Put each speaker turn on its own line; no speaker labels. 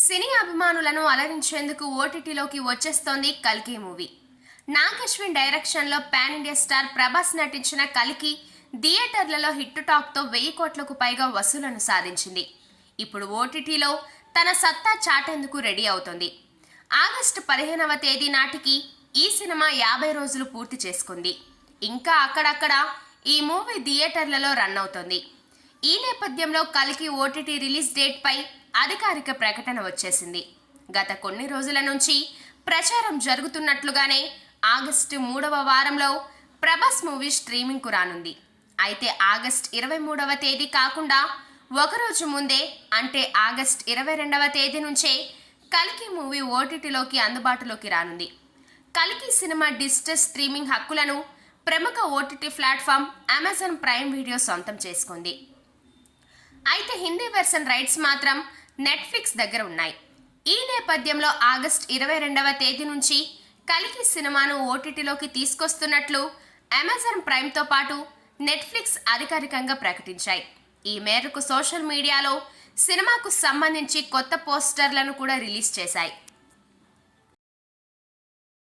సినీ అభిమానులను అలరించేందుకు ఓటీటీలోకి వచ్చేస్తోంది కల్కి మూవీ. నాగశ్విన్ డైరెక్షన్లో పాన్ ఇండియా స్టార్ ప్రభాస్ నటించిన కల్కి థియేటర్లలో హిట్ టాక్తో 1000 కోట్లకు పైగా వసూలను సాధించింది. ఇప్పుడు ఓటీటీలో తన సత్తా చాటేందుకు రెడీ అవుతోంది. ఆగస్టు 15వ తేదీ నాటికి ఈ సినిమా 50 రోజులు పూర్తి చేసుకుంది. ఇంకా అక్కడక్కడ ఈ మూవీ థియేటర్లలో రన్ అవుతోంది. ఈ నేపథ్యంలో కల్కి ఓటీటీ రిలీజ్ డేట్ పై అధికారిక ప్రకటన వచ్చేసింది. గత కొన్ని రోజుల నుంచి ప్రచారం జరుగుతున్నట్లుగానే ఆగస్టు 3వ వారంలో ప్రభాస్ మూవీ స్ట్రీమింగ్కు రానుంది. అయితే ఆగస్టు 23వ తేదీ కాకుండా ఒకరోజు ముందే అంటే ఆగస్టు 22వ తేదీ నుంచే కల్కి మూవీ ఓటీటీలోకి అందుబాటులోకి రానుంది. కల్కి సినిమా డిజిటల్ స్ట్రీమింగ్ హక్కులను ప్రముఖ OTT platform Amazon prime video సొంతం చేసుకుంది. అయితే హిందీ వెర్షన్ రైట్స్ మాత్రం నెట్ఫ్లిక్స్ దగ్గర ఉన్నాయి. ఈ నేపథ్యంలో ఆగస్టు 22వ తేదీ నుంచి కల్కి సినిమాను ఓటీటీలోకి తీసుకొస్తున్నట్లు అమెజాన్ ప్రైమ్తో పాటు నెట్ఫ్లిక్స్ అధికారికంగా ప్రకటించాయి. ఈ మేరకు సోషల్ మీడియాలో సినిమాకు సంబంధించి కొత్త పోస్టర్లను కూడా రిలీజ్ చేశాయి.